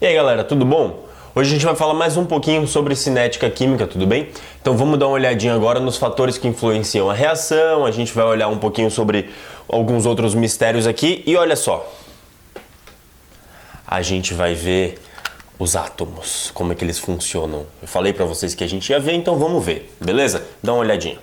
E aí galera, tudo bom? Hoje a gente vai falar mais um pouquinho sobre cinética química, tudo bem? Então vamos dar uma olhadinha agora nos fatores que influenciam a reação, a gente vai olhar um pouquinho sobre alguns outros mistérios aqui e olha só. A gente vai ver os átomos, como é que eles funcionam. Eu falei pra vocês que a gente ia ver, então vamos ver, beleza? Dá uma olhadinha.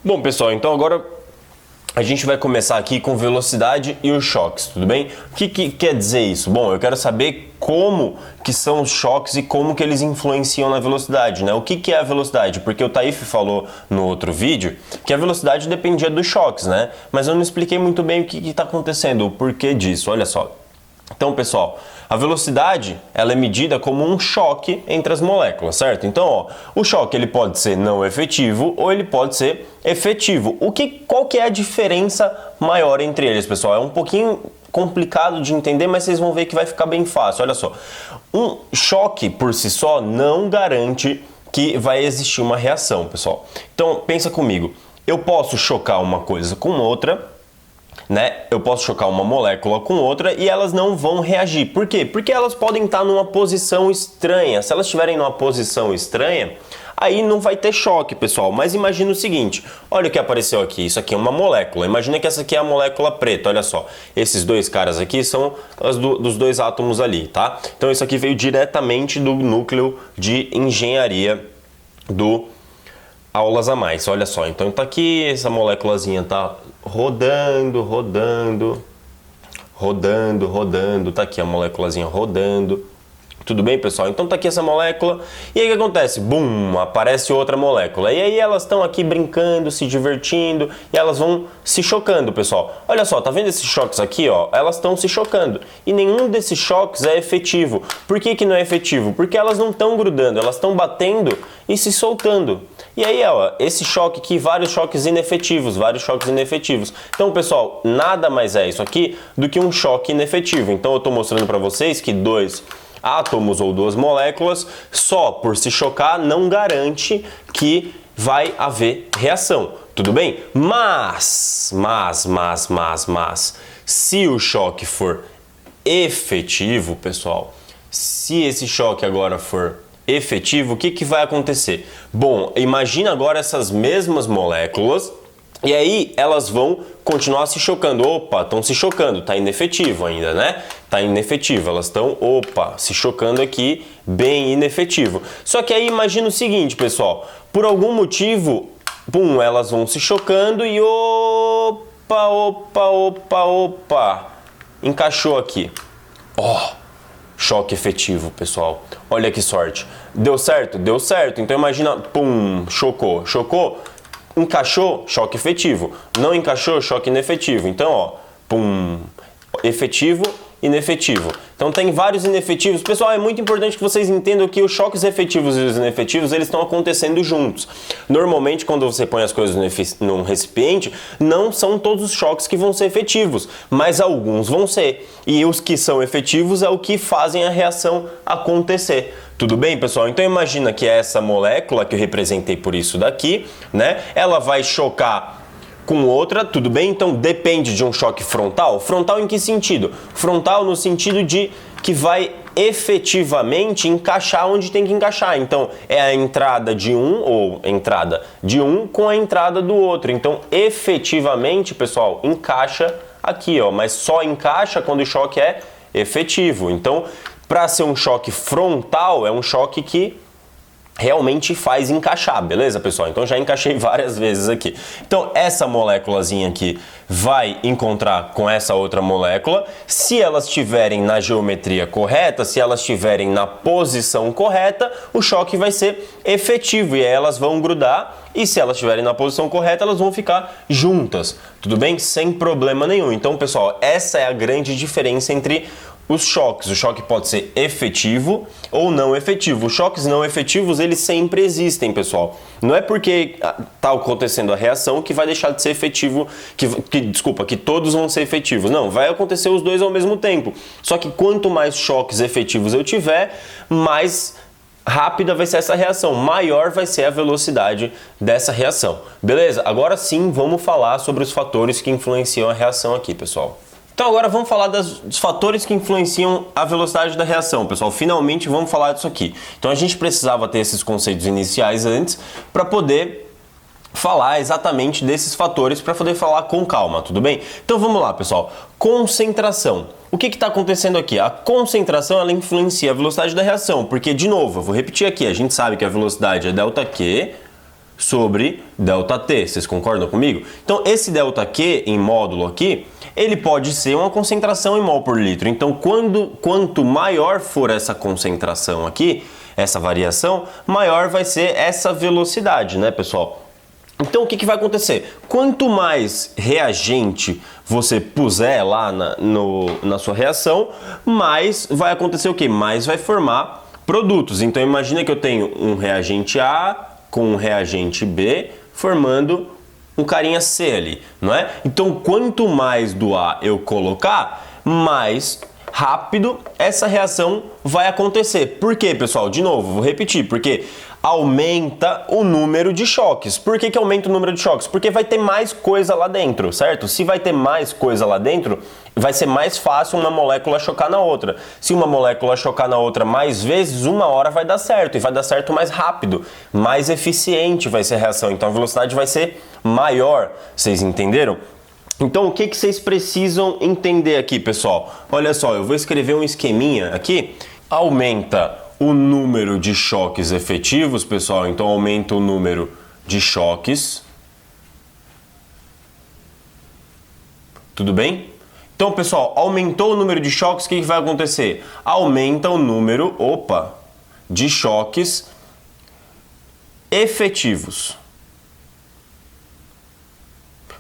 Bom pessoal, então agora a gente vai começar aqui com velocidade e os choques, tudo bem? O que quer dizer isso? Bom, eu quero saber como que são os choques e como que eles influenciam na velocidade, né? O que é a velocidade? Porque o Taif falou no outro vídeo que a velocidade dependia dos choques, né? Mas eu não expliquei muito bem o que está acontecendo, o porquê disso, olha só. Então, pessoal, a velocidade ela é medida como um choque entre as moléculas, certo? Então, ó, o choque ele pode ser não efetivo ou ele pode ser efetivo. Qual que é a diferença maior entre eles, pessoal? É um pouquinho complicado de entender, mas vocês vão ver que vai ficar bem fácil. Olha só, um choque por si só não garante que vai existir uma reação, pessoal. Então, pensa comigo. Eu posso chocar uma coisa com outra, né? Eu posso chocar uma molécula com outra e elas não vão reagir. Por quê? Porque elas podem estar numa posição estranha. Se elas estiverem numa posição estranha, aí não vai ter choque, pessoal. Mas imagina o seguinte, olha o que apareceu aqui. Isso aqui é uma molécula. Imagina que essa aqui é a molécula preta, olha só. Esses dois caras aqui são dos dois átomos ali, tá? Então isso aqui veio diretamente do núcleo de engenharia do Aulas a Mais, olha só. Então tá aqui, essa moléculazinha tá rodando, tá aqui a moléculazinha rodando. Tudo bem, pessoal? Então tá aqui essa molécula. E aí o que acontece? Bum, aparece outra molécula. E aí elas estão aqui brincando, se divertindo e elas vão se chocando, pessoal. Olha só, tá vendo esses choques aqui, ó? Elas estão se chocando. E nenhum desses choques é efetivo. Por que não é efetivo? Porque elas não estão grudando, elas estão batendo e se soltando. E aí, ó, esse choque aqui, vários choques inefetivos. Então, pessoal, nada mais é isso aqui do que um choque inefetivo. Então eu tô mostrando para vocês que dois átomos ou duas moléculas, só por se chocar, não garante que vai haver reação, tudo bem? Mas, se o choque for efetivo, pessoal, se esse choque agora for efetivo, o que vai acontecer? Bom, imagina agora essas mesmas moléculas, e aí elas vão continuar se chocando. Opa, estão se chocando, tá inefetivo ainda, né? Tá inefetivo, elas estão, se chocando aqui, bem inefetivo. Só que aí imagina o seguinte, pessoal, por algum motivo, pum, elas vão se chocando e encaixou aqui. Choque efetivo, pessoal. Olha que sorte. Deu certo? Deu certo. Então imagina, pum, chocou. Encaixou, choque efetivo. Não encaixou, choque inefetivo. Então, ó, pum, efetivo, inefetivo. Então tem vários inefetivos. Pessoal, é muito importante que vocês entendam que os choques efetivos e os inefetivos, eles estão acontecendo juntos. Normalmente, quando você põe as coisas num recipiente, não são todos os choques que vão ser efetivos, mas alguns vão ser. E os que são efetivos é o que fazem a reação acontecer. Tudo bem, pessoal? Então imagina que essa molécula que eu representei por isso daqui, né? Ela vai chocar com outra, tudo bem? Então depende de um choque frontal. Frontal em que sentido? Frontal no sentido de que vai efetivamente encaixar onde tem que encaixar. Então é a entrada de um ou entrada de um com a entrada do outro. Então efetivamente, pessoal, encaixa aqui, ó, mas só encaixa quando o choque é efetivo. Então, para ser um choque frontal, é um choque que realmente faz encaixar, beleza, pessoal? Então já encaixei várias vezes aqui. Então essa moléculazinha aqui vai encontrar com essa outra molécula. Se elas estiverem na geometria correta, se elas estiverem na posição correta, o choque vai ser efetivo e aí elas vão grudar. E se elas estiverem na posição correta, elas vão ficar juntas, tudo bem? Sem problema nenhum. Então, pessoal, essa é a grande diferença entre os choques. O choque pode ser efetivo ou não efetivo. Os choques não efetivos, eles sempre existem, pessoal. Não é porque está acontecendo a reação que vai deixar de ser efetivo, que todos vão ser efetivos. Não, vai acontecer os dois ao mesmo tempo. Só que quanto mais choques efetivos eu tiver, mais rápida vai ser essa reação, maior vai ser a velocidade dessa reação. Beleza? Agora sim, vamos falar sobre os fatores que influenciam a reação aqui, pessoal. Então agora vamos falar dos fatores que influenciam a velocidade da reação, pessoal. Finalmente vamos falar disso aqui. Então a gente precisava ter esses conceitos iniciais antes para poder falar exatamente desses fatores, para poder falar com calma, tudo bem? Então vamos lá, pessoal. Concentração. O que está acontecendo aqui? A concentração ela influencia a velocidade da reação, porque, de novo, eu vou repetir aqui, a gente sabe que a velocidade é ΔQ sobre ΔT, vocês concordam comigo? Então esse ΔQ em módulo aqui, ele pode ser uma concentração em mol por litro. Então quanto maior for essa concentração aqui, essa variação, maior vai ser essa velocidade, né, pessoal? Então o que vai acontecer? Quanto mais reagente você puser lá na sua reação, mais vai acontecer o quê? Mais vai formar produtos. Então imagina que eu tenho um reagente A com um reagente B formando um carinha C ali, não é? Então quanto mais do A eu colocar, mais rápido essa reação vai acontecer. Por quê, pessoal? De novo, vou repetir, porque aumenta o número de choques. Por que aumenta o número de choques? Porque vai ter mais coisa lá dentro, certo? Se vai ter mais coisa lá dentro, vai ser mais fácil uma molécula chocar na outra. Se uma molécula chocar na outra mais vezes, uma hora vai dar certo, e vai dar certo mais rápido, mais eficiente vai ser a reação. Então a velocidade vai ser maior, vocês entenderam? Então o que vocês precisam entender aqui, pessoal? Olha só, eu vou escrever um esqueminha aqui. Aumenta o número de choques efetivos, pessoal, então aumenta o número de choques. Tudo bem? Então, pessoal, aumentou o número de choques, o que vai acontecer? Aumenta o número, de choques efetivos.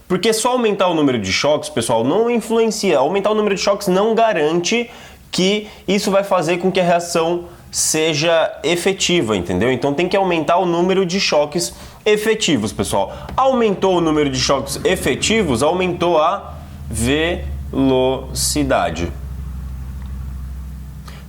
Porque só aumentar o número de choques, pessoal, não influencia. Aumentar o número de choques não garante que isso vai fazer com que a reação seja efetiva, entendeu? Então tem que aumentar o número de choques efetivos, pessoal. Aumentou o número de choques efetivos, aumentou a velocidade.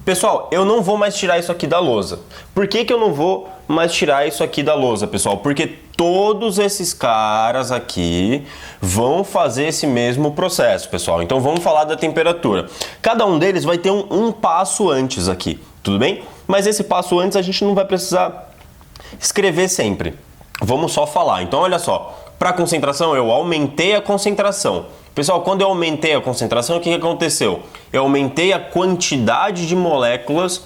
Pessoal, eu não vou mais tirar isso aqui da lousa. Por que eu não vou mais tirar isso aqui da lousa, pessoal? Porque todos esses caras aqui vão fazer esse mesmo processo, pessoal. Então vamos falar da temperatura. Cada um deles vai ter um passo antes aqui, tudo bem? Mas esse passo antes a gente não vai precisar escrever sempre. Vamos só falar. Então olha só, para concentração eu aumentei a concentração. Pessoal, quando eu aumentei a concentração, o que aconteceu? Eu aumentei a quantidade de moléculas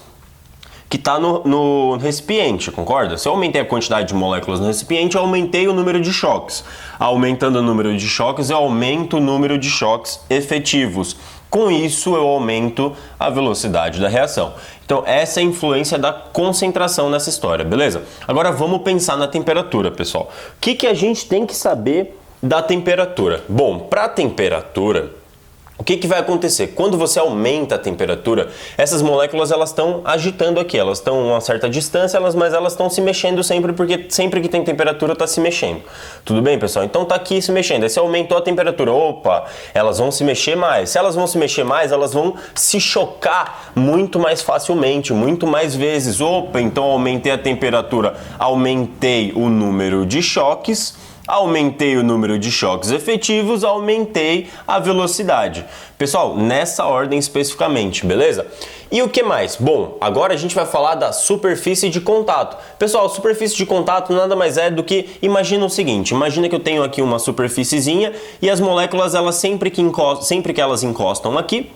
que está no recipiente, concorda? Se eu aumentei a quantidade de moléculas no recipiente, eu aumentei o número de choques. Aumentando o número de choques, eu aumento o número de choques efetivos. Com isso, eu aumento a velocidade da reação. Então, essa é a influência da concentração nessa história, beleza? Agora, vamos pensar na temperatura, pessoal. O que a gente tem que saber da temperatura? Bom, para a temperatura, o que vai acontecer? Quando você aumenta a temperatura, essas moléculas elas estão agitando aqui, elas estão a uma certa distância, mas elas estão se mexendo sempre, porque sempre que tem temperatura está se mexendo. Tudo bem, pessoal? Então está aqui se mexendo. Aí você aumentou a temperatura, elas vão se mexer mais. Se elas vão se mexer mais, elas vão se chocar muito mais facilmente, muito mais vezes. Então aumentei a temperatura, aumentei o número de choques. Aumentei o número de choques efetivos, aumentei a velocidade. Pessoal, nessa ordem especificamente, beleza? E o que mais? Bom, agora a gente vai falar da superfície de contato. Pessoal, superfície de contato nada mais é do que, imagina o seguinte, imagina que eu tenho aqui uma superfíciezinha e as moléculas, elas sempre que elas encostam aqui,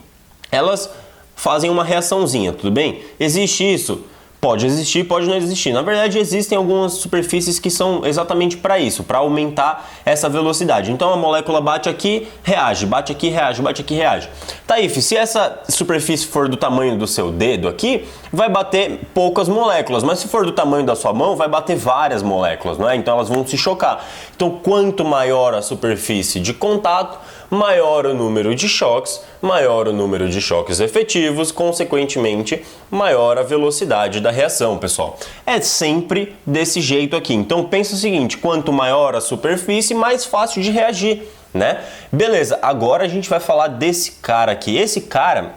elas fazem uma reaçãozinha, tudo bem? Existe isso? Pode existir, pode não existir. Na verdade, existem algumas superfícies que são exatamente para isso, para aumentar essa velocidade. Então a molécula bate aqui, reage, bate aqui, reage, bate aqui, reage. Taif, se essa superfície for do tamanho do seu dedo aqui, vai bater poucas moléculas, mas se for do tamanho da sua mão, vai bater várias moléculas, não é? Então elas vão se chocar. Então quanto maior a superfície de contato, maior o número de choques, maior o número de choques efetivos, consequentemente, maior a velocidade da reação, pessoal. É sempre desse jeito aqui. Então pensa o seguinte, quanto maior a superfície, mais fácil de reagir, né? Beleza, agora a gente vai falar desse cara aqui. Esse cara,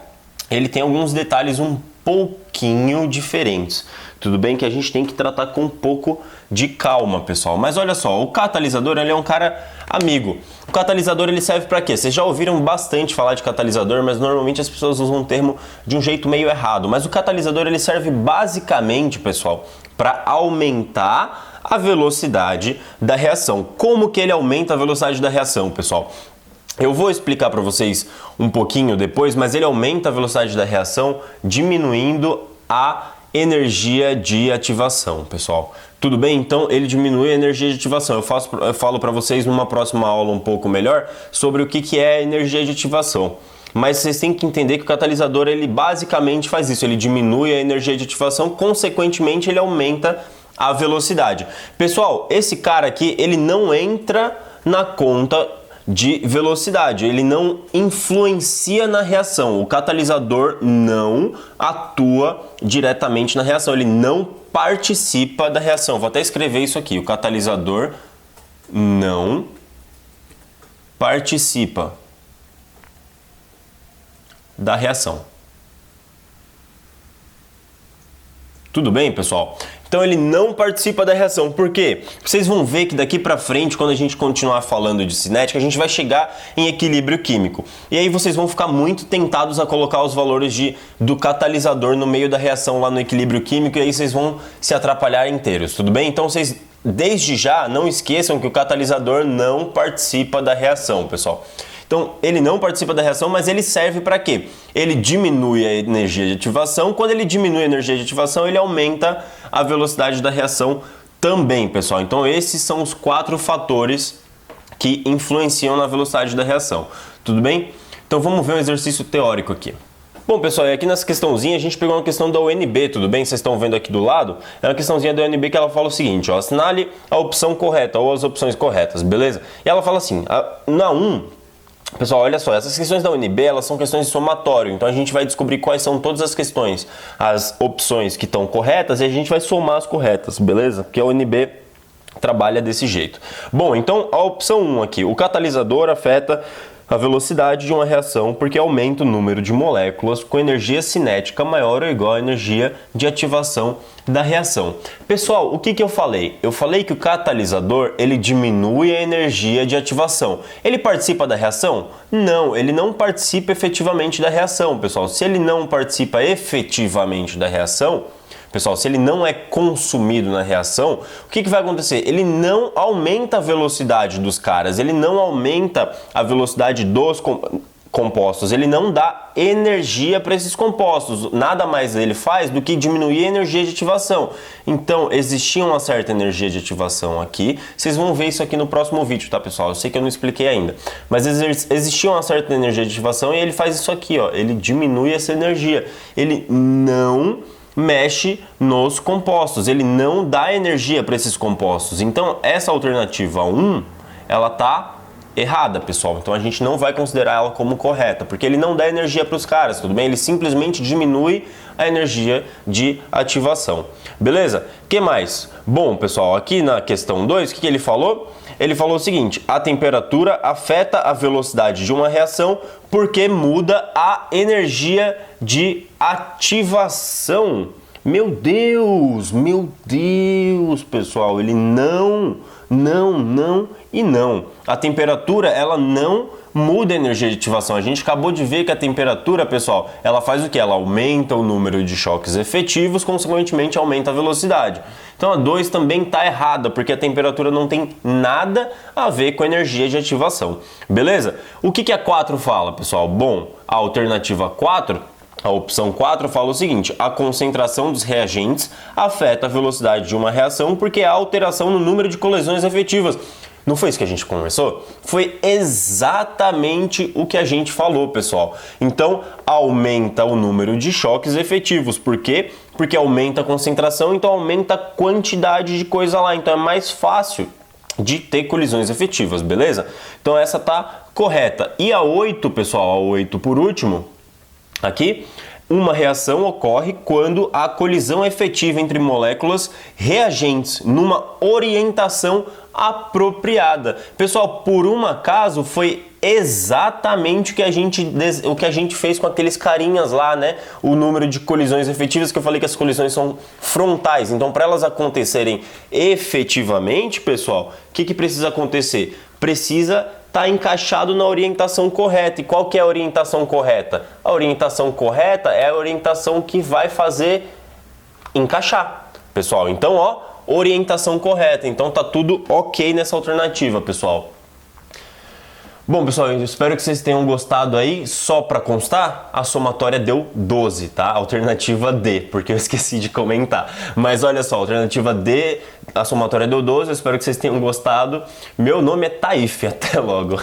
ele tem alguns detalhes um pouquinho diferentes. Tudo bem que a gente tem que tratar com um pouco de calma, pessoal. Mas olha só, o catalisador, ele é um cara amigo. O catalisador, ele serve para quê? Vocês já ouviram bastante falar de catalisador, mas normalmente as pessoas usam o termo de um jeito meio errado. Mas o catalisador, ele serve basicamente, pessoal, para aumentar a velocidade da reação. Como que ele aumenta a velocidade da reação, pessoal? Eu vou explicar para vocês um pouquinho depois, mas ele aumenta a velocidade da reação diminuindo a energia de ativação, pessoal. Tudo bem? Então ele diminui a energia de ativação. Eu falo para vocês numa próxima aula um pouco melhor sobre o que é a energia de ativação. Mas vocês têm que entender que o catalisador, ele basicamente faz isso. Ele diminui a energia de ativação, consequentemente ele aumenta a velocidade. Pessoal, esse cara aqui, ele não entra na conta de velocidade, ele não influencia na reação. O catalisador não atua diretamente na reação, ele não participa da reação. Vou até escrever isso aqui: o catalisador não participa da reação. Tudo bem, pessoal? Então ele não participa da reação. Por quê? Vocês vão ver que daqui pra frente, quando a gente continuar falando de cinética, a gente vai chegar em equilíbrio químico. E aí vocês vão ficar muito tentados a colocar os valores do catalisador no meio da reação lá no equilíbrio químico, e aí vocês vão se atrapalhar inteiros, tudo bem? Então vocês, desde já, não esqueçam que o catalisador não participa da reação, pessoal. Então, ele não participa da reação, mas ele serve para quê? Ele diminui a energia de ativação. Quando ele diminui a energia de ativação, ele aumenta a velocidade da reação também, pessoal. Então, esses são os 4 fatores que influenciam na velocidade da reação. Tudo bem? Então, vamos ver um exercício teórico aqui. Bom, pessoal, e aqui nessa questãozinha a gente pegou uma questão da UNB, tudo bem? Vocês estão vendo aqui do lado? É uma questãozinha da UNB que ela fala o seguinte, ó: assinale a opção correta ou as opções corretas, beleza? E ela fala assim, na 1... Pessoal, olha só, essas questões da UNB, elas são questões de somatório, então a gente vai descobrir quais são todas as questões, as opções que estão corretas, e a gente vai somar as corretas, beleza? Porque a UNB trabalha desse jeito. Bom, então a opção 1 aqui, o catalisador afeta a velocidade de uma reação porque aumenta o número de moléculas com energia cinética maior ou igual à energia de ativação da reação. Pessoal, o que eu falei? Eu falei que o catalisador, ele diminui a energia de ativação. Ele participa da reação? Não, ele não participa efetivamente da reação, pessoal. Se ele não participa efetivamente da reação, pessoal, se ele não é consumido na reação, o que vai acontecer? Ele não aumenta a velocidade dos caras, ele não aumenta a velocidade dos compostos, ele não dá energia para esses compostos. Nada mais ele faz do que diminuir a energia de ativação. Então, existia uma certa energia de ativação aqui. Vocês vão ver isso aqui no próximo vídeo, tá, pessoal? Eu sei que eu não expliquei ainda. Mas existia uma certa energia de ativação e ele faz isso aqui, ó. Ele diminui essa energia. Ele não mexe nos compostos, ele não dá energia para esses compostos. Então, essa alternativa 1, ela tá errada, pessoal. Então, a gente não vai considerar ela como correta, porque ele não dá energia para os caras, tudo bem? Ele simplesmente diminui a energia de ativação. Beleza? O que mais? Bom, pessoal, aqui na questão 2, o que ele falou? Ele falou o seguinte: a temperatura afeta a velocidade de uma reação porque muda a energia de ativação. Meu Deus, pessoal, ele não. A temperatura, ela não muda a energia de ativação. A gente acabou de ver que a temperatura, pessoal, ela faz o quê? Ela aumenta o número de choques efetivos, consequentemente aumenta a velocidade. Então a 2 também está errada, porque a temperatura não tem nada a ver com a energia de ativação. Beleza? O que a 4 fala, pessoal? Bom, a alternativa 4, a opção 4 fala o seguinte: a concentração dos reagentes afeta a velocidade de uma reação porque há alteração no número de colisões efetivas. Não foi isso que a gente conversou? Foi exatamente o que a gente falou, pessoal. Então, aumenta o número de choques efetivos. Por quê? Porque aumenta a concentração, então aumenta a quantidade de coisa lá. Então, é mais fácil de ter colisões efetivas, beleza? Então, essa tá correta. E a 8, pessoal, a 8 por último, aqui, uma reação ocorre quando a colisão efetiva entre moléculas reagentes numa orientação apropriada. Pessoal, por um acaso foi exatamente o que a gente fez com aqueles carinhas lá, né? O número de colisões efetivas, que eu falei que as colisões são frontais. Então, para elas acontecerem efetivamente, pessoal, o que precisa acontecer? Precisa estar encaixado na orientação correta. E qual que é a orientação correta? A orientação correta é a orientação que vai fazer encaixar, pessoal. Então, ó, orientação correta. Então tá tudo ok nessa alternativa, pessoal. Bom, pessoal, eu espero que vocês tenham gostado aí. Só para constar, a somatória deu 12, tá? Alternativa D, porque eu esqueci de comentar. Mas olha só, alternativa D, a somatória deu 12. Eu espero que vocês tenham gostado. Meu nome é Taif, até logo.